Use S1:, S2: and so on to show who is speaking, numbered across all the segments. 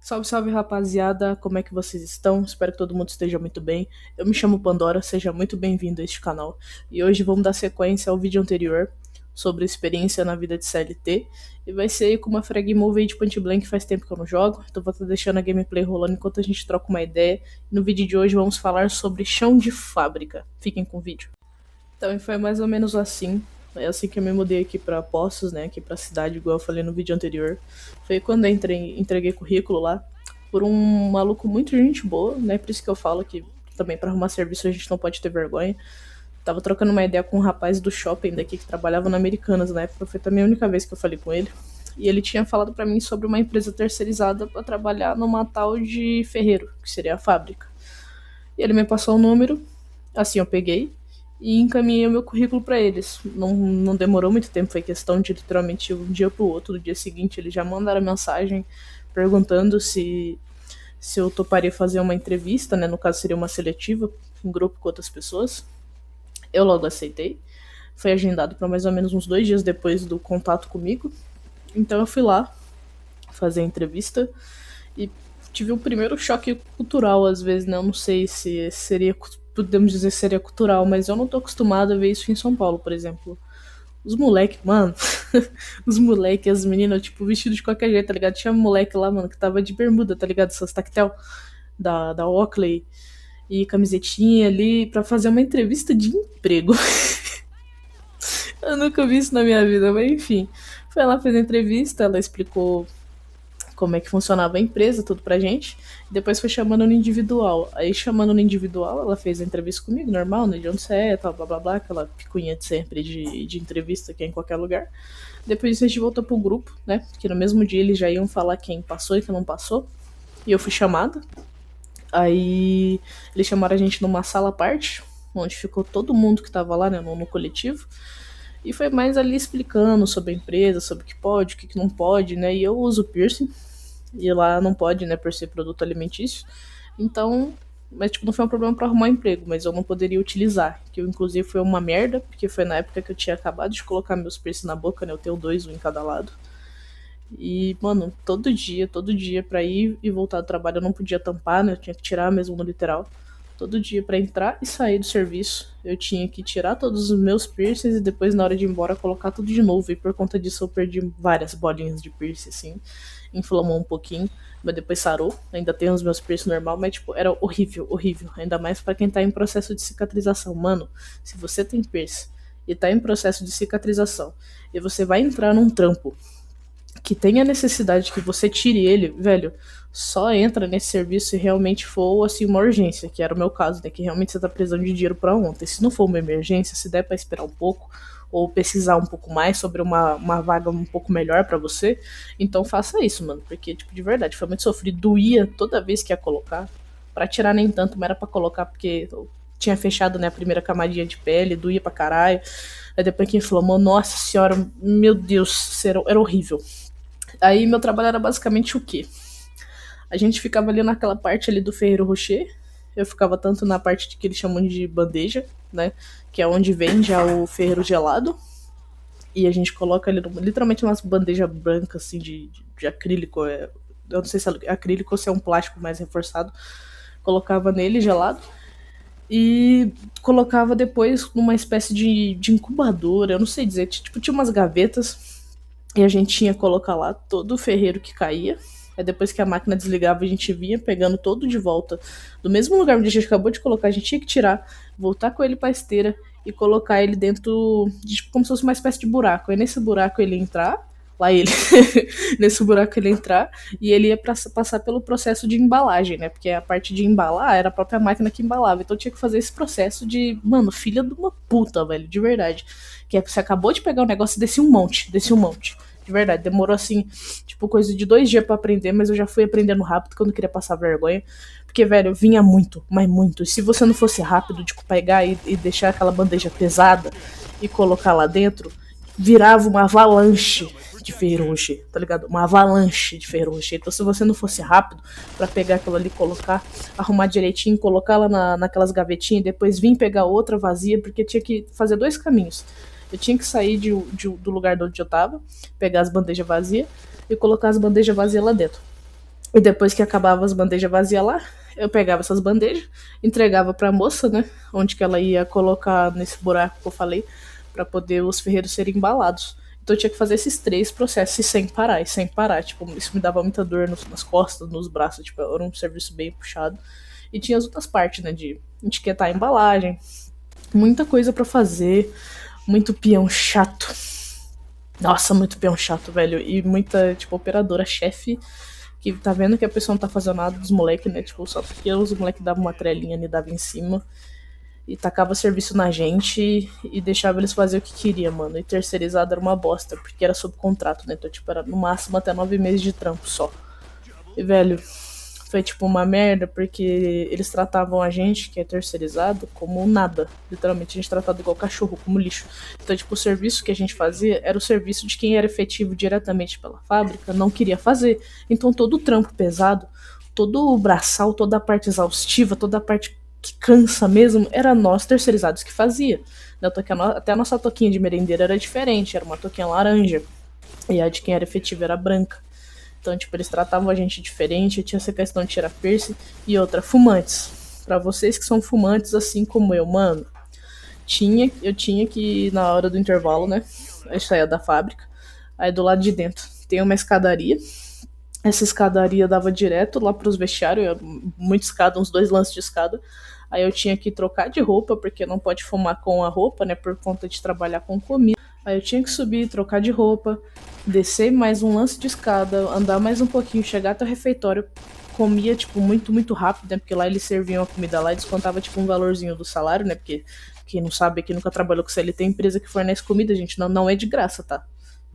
S1: Salve, salve rapaziada, como é que vocês estão? Espero que todo mundo esteja muito bem. Eu me chamo Pandora, seja muito bem-vindo a este canal. E hoje vamos dar sequência ao vídeo anterior sobre experiência na vida de CLT. E vai ser aí com uma frag move aí de Point Blank, faz tempo que eu não jogo, então vou estar deixando a gameplay rolando enquanto a gente troca uma ideia. E no vídeo de hoje vamos falar sobre chão de fábrica. Fiquem com o vídeo. Então foi mais ou menos assim. É assim que eu me mudei aqui pra Poços, né? Aqui pra cidade, igual eu falei no vídeo anterior. Foi quando eu entreguei currículo lá por um maluco muito gente boa, né? Por isso que eu falo que também pra arrumar serviço a gente não pode ter vergonha. Tava trocando uma ideia com um rapaz do shopping daqui que trabalhava na Americanas na época. Foi também a única vez que eu falei com ele. E ele tinha falado pra mim sobre uma empresa terceirizada pra trabalhar numa tal de ferreiro, que seria a fábrica. E ele me passou o número, assim eu peguei e encaminhei o meu currículo para eles. Não demorou muito tempo, foi questão de literalmente um dia pro outro. No dia seguinte eles já mandaram mensagem perguntando se eu toparia fazer uma entrevista, né? No caso seria uma seletiva, um grupo com outras pessoas. Eu logo aceitei. Foi agendado para mais ou menos uns 2 dias depois do contato comigo. Então eu fui lá fazer a entrevista e tive o primeiro choque cultural, às vezes, né? Eu não sei se seria, podemos dizer, seria cultural, mas eu não tô acostumado a ver isso em São Paulo, por exemplo. Os moleque, mano, os moleque, as meninas, tipo, vestidos de qualquer jeito, tá ligado? Tinha um moleque lá, mano, que tava de bermuda, tá ligado? Essas tactel da Oakley e camisetinha ali pra fazer uma entrevista de emprego. Eu nunca vi isso na minha vida, mas enfim. Foi lá, fez a entrevista, ela explicou como é que funcionava a empresa, tudo pra gente. Depois foi chamando no individual. Aí chamando no individual, ela fez a entrevista comigo, normal, né? De onde você é, tal, blá blá blá, aquela picuinha de sempre de entrevista que é em qualquer lugar. Depois disso a gente voltou pro grupo, né? Que no mesmo dia eles já iam falar quem passou e quem não passou. E eu fui chamada. Aí eles chamaram a gente numa sala à parte, onde ficou todo mundo que tava lá, né, no coletivo. E foi mais ali explicando sobre a empresa, sobre o que pode, o que não pode, né? E eu uso piercing, e lá não pode, né, por ser produto alimentício. Então, mas tipo, não foi um problema para arrumar emprego, mas eu não poderia utilizar, que eu, inclusive foi uma merda, porque foi na época que eu tinha acabado de colocar meus piercing na boca, né, eu tenho dois, um em cada lado. E, mano, todo dia pra ir e voltar do trabalho eu não podia tampar, né, eu tinha que tirar mesmo no literal. Todo dia para entrar e sair do serviço, eu tinha que tirar todos os meus piercings e depois na hora de ir embora colocar tudo de novo. E por conta disso eu perdi várias bolinhas de piercing, assim. Inflamou um pouquinho, mas depois sarou. Ainda tem os meus piercing normal, mas tipo, era horrível, horrível. Ainda mais para quem tá em processo de cicatrização. Mano, se você tem piercing e tá em processo de cicatrização e você vai entrar num trampo que tenha necessidade que você tire ele, velho, só entra nesse serviço se realmente for assim uma urgência, que era o meu caso, né? Que realmente você tá precisando de dinheiro pra ontem. Se não for uma emergência, se der pra esperar um pouco ou pesquisar um pouco mais sobre uma vaga um pouco melhor pra você, então faça isso, mano, porque tipo de verdade foi muito sofrido, doía toda vez que ia colocar. Pra tirar nem tanto, mas era pra colocar porque eu tinha fechado, né, a primeira camadinha de pele, doía pra caralho. Aí depois que inflamou, nossa senhora, meu Deus, era horrível. Aí meu trabalho era basicamente o quê? A gente ficava ali naquela parte ali do Ferreiro Rocher. Eu ficava tanto na parte de que eles chamam de bandeja, né? Que é onde vem já o ferreiro gelado. E a gente coloca ali literalmente umas bandejas brancas assim de acrílico. Eu não sei se é acrílico ou se é um plástico mais reforçado. Colocava nele gelado. E colocava depois numa espécie de incubadora. Eu não sei dizer. Tipo, tinha umas gavetas e a gente tinha que colocar lá todo o ferreiro que caía. Aí depois que a máquina desligava, a gente vinha pegando todo de volta do mesmo lugar onde a gente acabou de colocar. A gente tinha que tirar, voltar com ele pra esteira e colocar ele dentro de tipo, como se fosse uma espécie de buraco. Aí nesse buraco ele entrar, lá ele, nesse buraco ele entrar, e ele ia passar pelo processo de embalagem, né? Porque a parte de embalar era a própria máquina que embalava. Então tinha que fazer esse processo de, mano, filha de uma puta, velho, de verdade. Que é que você acabou de pegar o negócio e descia um monte, descia um monte. De verdade, demorou assim, tipo, coisa de 2 dias pra aprender, mas eu já fui aprendendo rápido, porque eu não queria passar vergonha. Porque, velho, vinha muito, mas muito. E se você não fosse rápido de pegar e deixar aquela bandeja pesada e colocar lá dentro, virava uma avalanche de Ferrero Rocher, tá ligado? Uma avalanche de Ferrero Rocher. Então, se você não fosse rápido pra pegar aquilo ali, colocar, arrumar direitinho, colocar lá naquelas gavetinhas e depois vir pegar outra vazia, porque tinha que fazer 2 caminhos. Eu tinha que sair do lugar de onde eu tava, pegar as bandejas vazias e colocar as bandejas vazias lá dentro. E depois que acabava as bandejas vazias lá, eu pegava essas bandejas, entregava pra moça, né? Onde que ela ia colocar nesse buraco que eu falei, pra poder os ferreiros serem embalados. Então eu tinha que fazer esses 3 processos e sem parar, e sem parar. Tipo, isso me dava muita dor nas costas, nos braços. Tipo, era um serviço bem puxado. E tinha as outras partes, né? De etiquetar a embalagem. Muita coisa pra fazer. Muito peão chato. Nossa, muito peão chato, velho. E muita, tipo, operadora, chefe, que tá vendo que a pessoa não tá fazendo nada dos moleques, né? Tipo, só porque os moleques davam uma trelinha e davam em cima. E tacava serviço na gente e deixava eles fazer o que queria, mano. E terceirizado era uma bosta, porque era sob contrato, né? Então, tipo, era no máximo até 9 meses de trampo só. E, velho, foi tipo uma merda, porque eles tratavam a gente, que é terceirizado, como nada. Literalmente, a gente tratava igual cachorro, como lixo. Então, tipo, o serviço que a gente fazia era o serviço de quem era efetivo diretamente pela fábrica, não queria fazer. Então, todo o trampo pesado, todo o braçal, toda a parte exaustiva, toda a parte que cansa mesmo, era nós terceirizados que fazia. Até a nossa toquinha de merendeira era diferente, era uma toquinha laranja. E a de quem era efetivo era branca. Então, tipo, eles tratavam a gente diferente, tinha essa questão de tirar piercing. E outra, fumantes. Pra vocês que são fumantes, assim como eu, mano, eu tinha que, na hora do intervalo, né, eu saía da fábrica, aí do lado de dentro tem uma escadaria. Essa escadaria dava direto lá pros vestiários, muita escada, uns 2 lances de escada. Aí eu tinha que trocar de roupa, porque não pode fumar com a roupa, né, por conta de trabalhar com comida. Aí eu tinha que subir, trocar de roupa, descer mais um lance de escada, andar mais um pouquinho, chegar até o refeitório. Comia, tipo, muito, muito rápido, né? Porque lá eles serviam a comida lá e descontava, tipo, um valorzinho do salário, né? Porque quem não sabe, quem nunca trabalhou com CLT, empresa que fornece comida, gente, não é de graça, tá?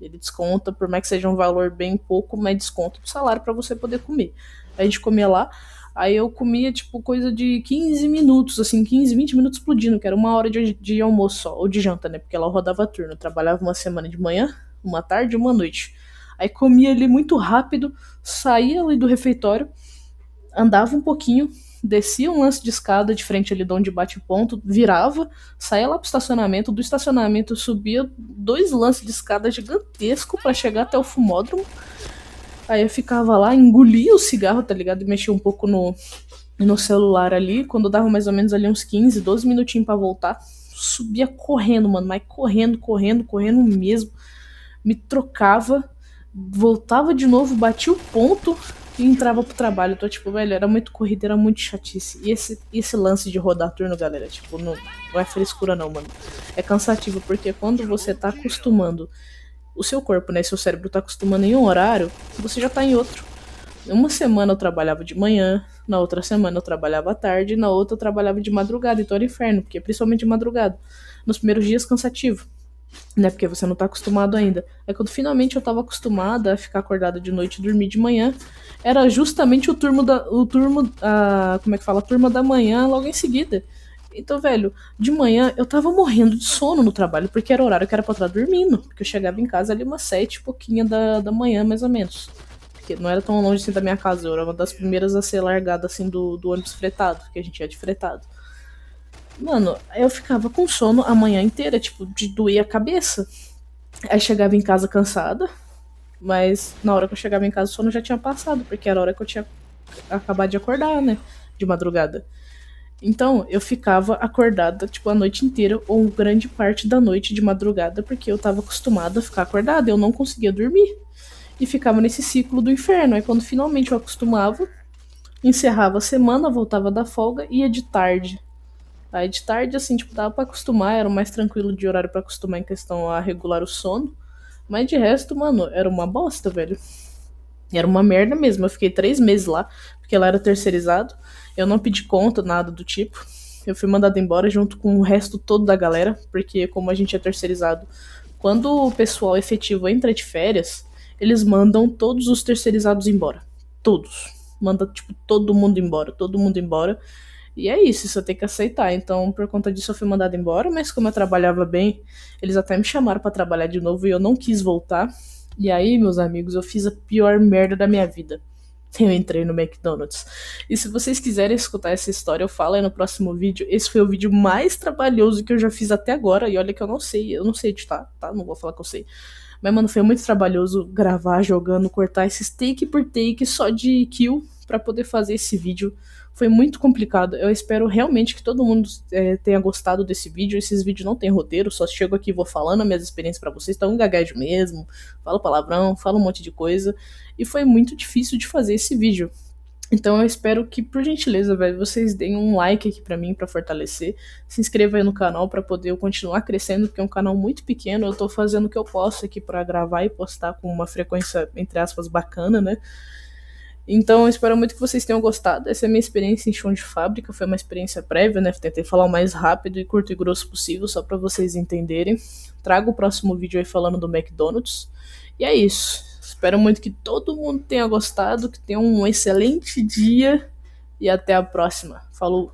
S1: Ele desconta, por mais que seja um valor bem pouco, mas desconta do salário pra você poder comer. A gente comia lá, aí eu comia, tipo, coisa de 15 minutos, assim, 15, 20 minutos explodindo, que era 1 hora de almoço só, ou de janta, né? Porque ela rodava turno. Eu trabalhava uma semana de manhã, uma tarde e uma noite. Aí comia ali muito rápido, saía ali do refeitório, andava um pouquinho, descia um lance de escada de frente ali de onde bate ponto, virava, saía lá pro estacionamento, do estacionamento subia 2 lances de escada gigantesco para chegar até o fumódromo. Aí eu ficava lá, engolia o cigarro, tá ligado? E mexia um pouco no celular ali. Quando dava mais ou menos ali uns 15, 12 minutinhos pra voltar, subia correndo, mano. Mas correndo, correndo, correndo mesmo. Me trocava, voltava de novo, batia o ponto e entrava pro trabalho. Então, tipo, velho, era muito corrida, era muito chatice. E esse lance de rodar turno, galera, tipo, não é frescura não, mano. É cansativo, porque quando você tá acostumando o seu corpo, né, seu cérebro tá acostumando em um horário, você já tá em outro. Uma semana eu trabalhava de manhã, na outra semana eu trabalhava à tarde, na outra eu trabalhava de madrugada, então era inferno, porque principalmente de madrugada. Nos primeiros dias cansativo, né, porque você não tá acostumado ainda. Aí quando finalmente eu tava acostumada a ficar acordada de noite e dormir de manhã, era justamente como é que fala, a turma da manhã logo em seguida. Então, velho, de manhã eu tava morrendo de sono no trabalho, porque era o horário que era pra eu estar dormindo. Porque eu chegava em casa ali umas 7 e pouquinho da manhã, mais ou menos. Porque não era tão longe assim da minha casa, eu era uma das primeiras a ser largada assim do ônibus fretado, que a gente ia de fretado. Mano, eu ficava com sono a manhã inteira, tipo, de doer a cabeça. Aí chegava em casa cansada, mas na hora que eu chegava em casa o sono já tinha passado, porque era a hora que eu tinha acabado de acordar, né? De madrugada. Então, eu ficava acordada, tipo, a noite inteira, ou grande parte da noite de madrugada, porque eu tava acostumada a ficar acordada, eu não conseguia dormir. E ficava nesse ciclo do inferno. Aí quando finalmente eu acostumava, encerrava a semana, voltava da folga e ia de tarde. Aí de tarde, assim, tipo, dava pra acostumar, era o mais tranquilo de horário pra acostumar em questão a regular o sono. Mas de resto, mano, era uma bosta, velho. Era uma merda mesmo. Eu fiquei 3 meses lá, porque lá era terceirizado. Eu não pedi conta, nada do tipo. Eu fui mandada embora junto com o resto todo da galera, porque como a gente é terceirizado, quando o pessoal efetivo entra de férias, eles mandam todos os terceirizados embora. Todos. Manda, tipo, todo mundo embora, todo mundo embora. E é isso, você tem que aceitar. Então, por conta disso, eu fui mandada embora, mas como eu trabalhava bem, eles até me chamaram pra trabalhar de novo e eu não quis voltar. E aí, meus amigos, eu fiz a pior merda da minha vida. eu entrei no McDonald's. E se vocês quiserem escutar essa história, eu falo aí no próximo vídeo. Esse foi o vídeo mais trabalhoso que eu já fiz até agora. E olha que eu não sei editar, tá? Não vou falar que eu sei. Mas, mano, foi muito trabalhoso gravar, jogando, cortar esses take por take só de kill pra poder fazer esse vídeo. Foi muito complicado. Eu espero realmente que todo mundo tenha gostado desse vídeo. Esses vídeos não tem roteiro, só chego aqui e vou falando as minhas experiências pra vocês. Tá um gaguejo mesmo, falo palavrão, falo um monte de coisa. E foi muito difícil de fazer esse vídeo. Então eu espero que, por gentileza, velho, vocês deem um like aqui pra mim, pra fortalecer. Se inscreva aí no canal pra poder eu continuar crescendo, porque é um canal muito pequeno. Eu tô fazendo o que eu posso aqui pra gravar e postar com uma frequência, entre aspas, bacana, né? Então eu espero muito que vocês tenham gostado. Essa é a minha experiência em chão de fábrica. Foi uma experiência prévia, né? Tentei falar o mais rápido e curto e grosso possível, só pra vocês entenderem. Trago o próximo vídeo aí falando do McDonald's. E é isso. Espero muito que todo mundo tenha gostado, que tenha um excelente dia e até a próxima. Falou!